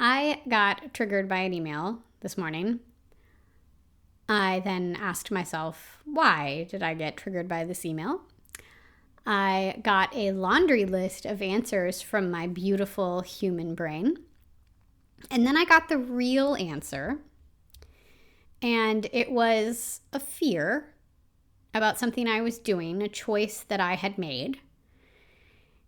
I got triggered by an email this morning. I then asked myself, why did I get triggered by this email? I got a laundry list of answers from my beautiful human brain. And then I got the real answer. And it was a fear about something I was doing, a choice that I had made.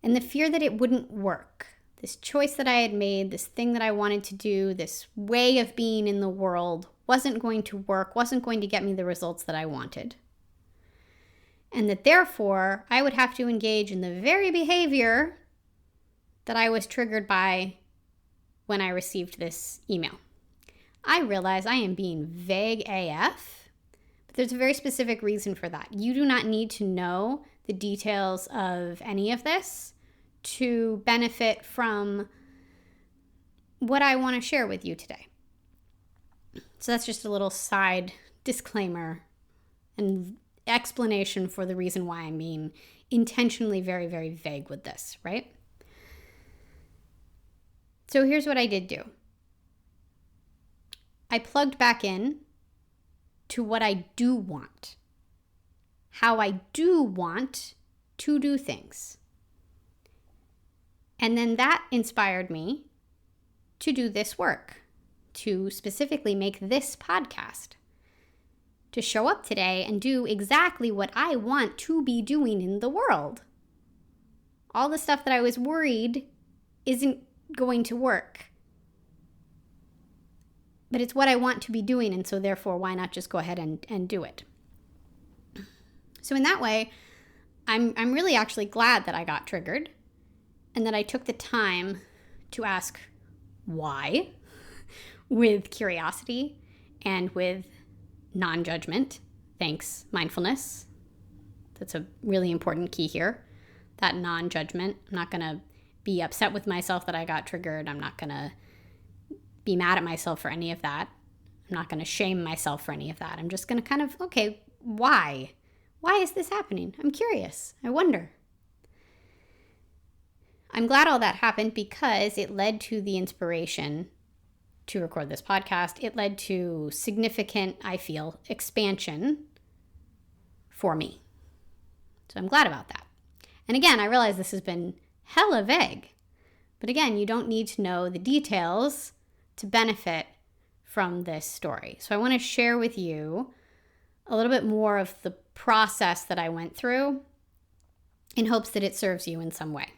And the fear that it wouldn't work. This choice that I had made, this thing that I wanted to do, this way of being in the world wasn't going to work, wasn't going to get me the results that I wanted. And that therefore, I would have to engage in the very behavior that I was triggered by when I received this email. I realize I am being vague AF, but there's a very specific reason for that. You do not need to know the details of any of this to benefit from what I want to share with you today. So that's just a little side disclaimer and explanation for the reason why I'm being intentionally very, very vague with this, right? So here's what I did do. I plugged back in to what I do want, how I do want to do things. And then that inspired me to do this work, to specifically make this podcast, to show up today and do exactly what I want to be doing in the world. All the stuff that I was worried isn't going to work. But it's what I want to be doing, and so therefore, why not just go ahead and do it? So in that way, I'm really actually glad that I got triggered and that I took the time to ask why with curiosity and with non-judgment. Thanks, mindfulness. That's a really important key here. That non-judgment. I'm not going to be upset with myself that I got triggered. I'm not going to be mad at myself for any of that. I'm not going to shame myself for any of that. I'm just going to kind of, okay, why? Why is this happening? I'm curious. I wonder. I'm glad all that happened because it led to the inspiration to record this podcast. It led to significant, I feel, expansion for me. So I'm glad about that. And again, I realize this has been hella vague. But again, you don't need to know the details to benefit from this story. So I want to share with you a little bit more of the process that I went through in hopes that it serves you in some way.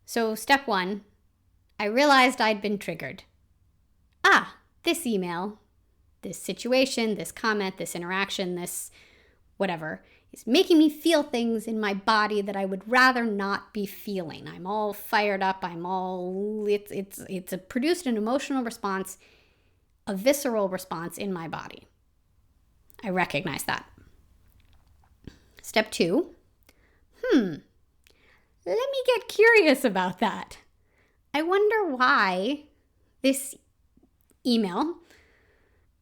So step one, I realized I'd been triggered. This email, this situation, this comment, this interaction, this whatever, is making me feel things in my body that I would rather not be feeling. I'm all fired up. It's produced an emotional response, a visceral response in my body. I recognize that. Step two, let me get curious about that. I wonder why this email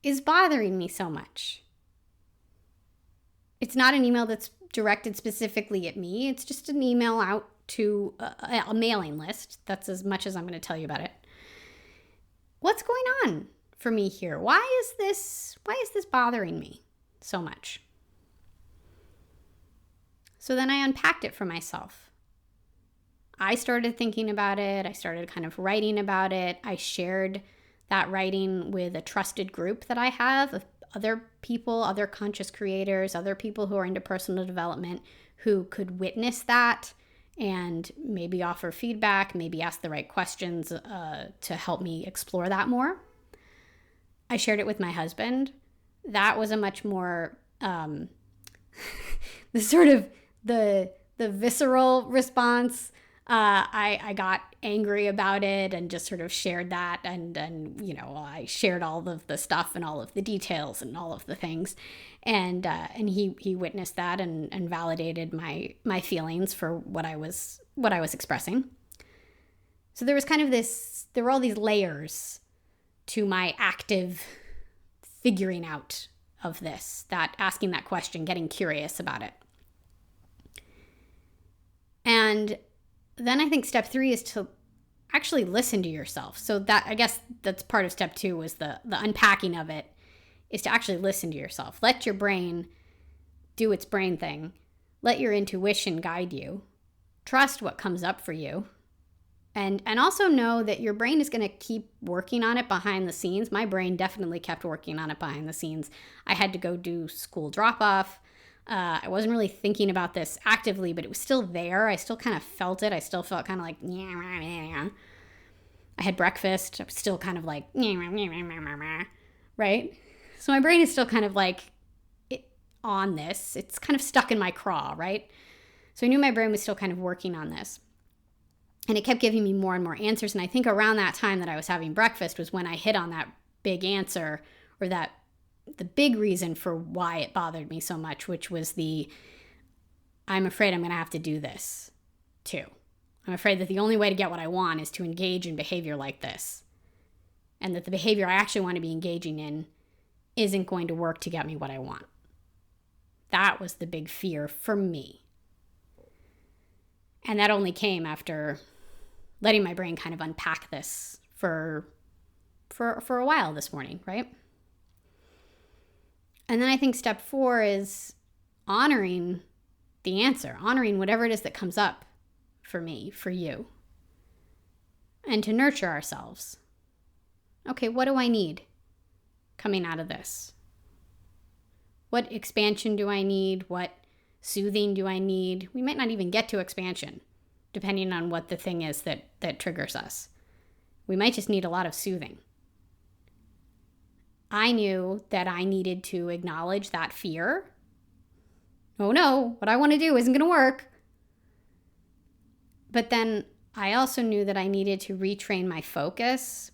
is bothering me so much. It's not an email that's directed specifically at me. It's just an email out to a mailing list. That's as much as I'm going to tell you about it. What's going on for me here? Why is this bothering me so much? So then I unpacked it for myself. I started thinking about it. I started kind of writing about it. I shared that writing with a trusted group that I have of other people, other conscious creators, other people who are into personal development who could witness that and maybe offer feedback, maybe ask the right questions to help me explore that more. I shared it with my husband. That was a much more the visceral response. I got angry about it and just sort of shared that, and I shared all of the stuff and all of the details and all of the things, and he witnessed that and validated my feelings for what I was expressing. So there was kind of there were all these layers to my active figuring out of this, that asking that question, getting curious about it. And then I think step 3 is to actually listen to yourself. So that, I guess that's part of step 2 was the unpacking of it, is to actually listen to yourself. Let your brain do its brain thing. Let your intuition guide you. Trust what comes up for you. And also know that your brain is going to keep working on it behind the scenes. My brain definitely kept working on it behind the scenes. I had to go do school drop-off. I wasn't really thinking about this actively, but it was still there. I still kind of felt it. I still felt kind of like, I had breakfast. I was still kind of like, right? So my brain is still kind of like on this. It's kind of stuck in my craw, right? So I knew my brain was still kind of working on this. And it kept giving me more and more answers. And I think around that time that I was having breakfast was when I hit on that big answer, or the big reason for why it bothered me so much, which was I'm afraid I'm going to have to do this too. I'm afraid that the only way to get what I want is to engage in behavior like this. And that the behavior I actually want to be engaging in isn't going to work to get me what I want. That was the big fear for me. And that only came after letting my brain kind of unpack this for a while this morning, right? And then I think step 4 is honoring the answer, honoring whatever it is that comes up for me, for you, and to nurture ourselves. Okay, what do I need coming out of this? What expansion do I need? What soothing do I need? We might not even get to expansion, depending on what the thing is that triggers us. We might just need a lot of soothing. I knew that I needed to acknowledge that fear. Oh no, what I want to do isn't going to work. But then I also knew that I needed to retrain my focus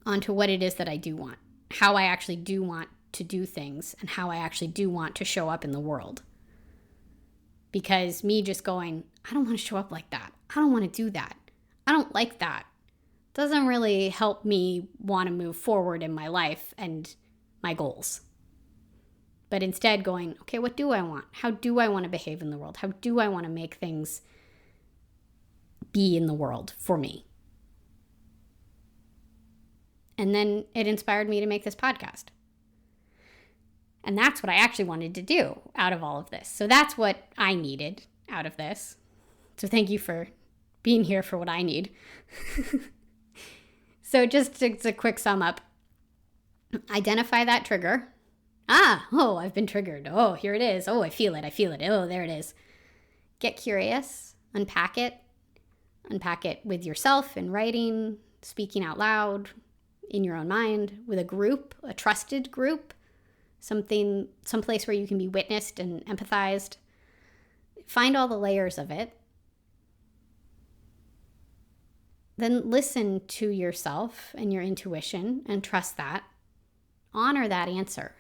onto what it is that I do want, how I actually do want to do things, and how I actually do want to show up in the world. Because me just going, I don't want to show up like that. I don't want to do that. I don't like that. Doesn't really help me want to move forward in my life and my goals. But instead going, okay, what do I want? How do I want to behave in the world? How do I want to make things be in the world for me? And then it inspired me to make this podcast. And that's what I actually wanted to do out of all of this. So that's what I needed out of this. So thank you for being here for what I need. So just a quick sum up. Identify that trigger. I've been triggered. Oh, here it is. Oh, I feel it. Oh, there it is. Get curious. Unpack it. Unpack it with yourself in writing, speaking out loud, in your own mind, with a group, a trusted group. Someplace where you can be witnessed and empathized. Find all the layers of it. Then listen to yourself and your intuition and trust that. Honor that answer.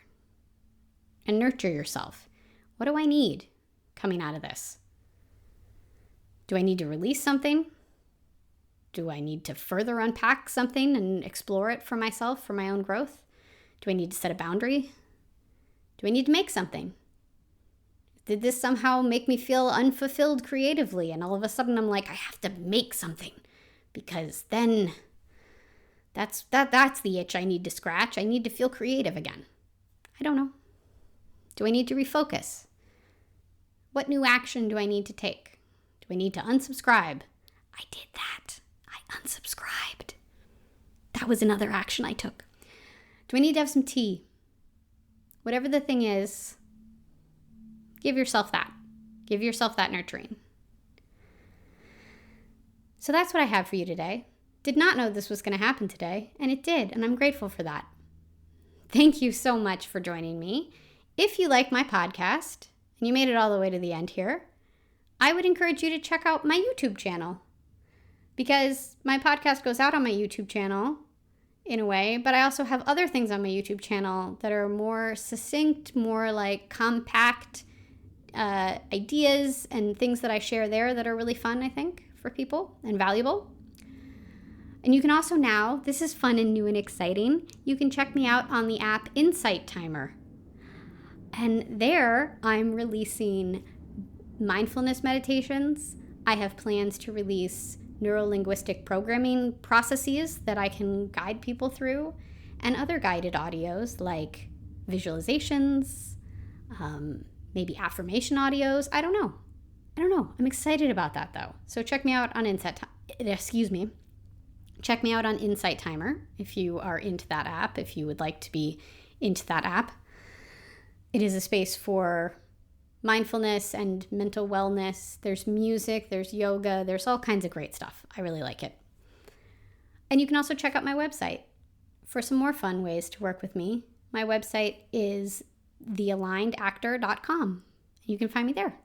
And nurture yourself. What do I need coming out of this? Do I need to release something? Do I need to further unpack something and explore it for myself, for my own growth? Do I need to set a boundary? Do I need to make something? Did this somehow make me feel unfulfilled creatively? And all of a sudden I'm like, I have to make something because then that's the itch I need to scratch. I need to feel creative again. I don't know. Do I need to refocus? What new action do I need to take? Do I need to unsubscribe? I did that. I unsubscribed. That was another action I took. Do I need to have some tea? Whatever the thing is, give yourself that. Give yourself that nurturing. So that's what I have for you today. Did not know this was going to happen today, and it did, and I'm grateful for that. Thank you so much for joining me. If you like my podcast, and you made it all the way to the end here, I would encourage you to check out my YouTube channel. Because my podcast goes out on my YouTube channel, in a way, but I also have other things on my YouTube channel that are more succinct, more like compact ideas and things that I share there that are really fun, I think, for people and valuable. And you can also now, this is fun and new and exciting, you can check me out on the app Insight Timer. And there I'm releasing mindfulness meditations. I have plans to release neuro-linguistic programming processes that I can guide people through, and other guided audios like visualizations, maybe affirmation audios. I don't know. I'm excited about that though. So check me out on Check me out on Insight Timer if you are into that app, if you would like to be into that app. It is a space for mindfulness and mental wellness. There's music, there's yoga, there's all kinds of great stuff. I really like it. And you can also check out my website for some more fun ways to work with me. My website is thealignedactor.com. You can find me there.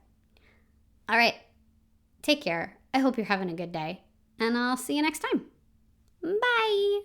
All right, take care. I hope you're having a good day, and I'll see you next time. Bye.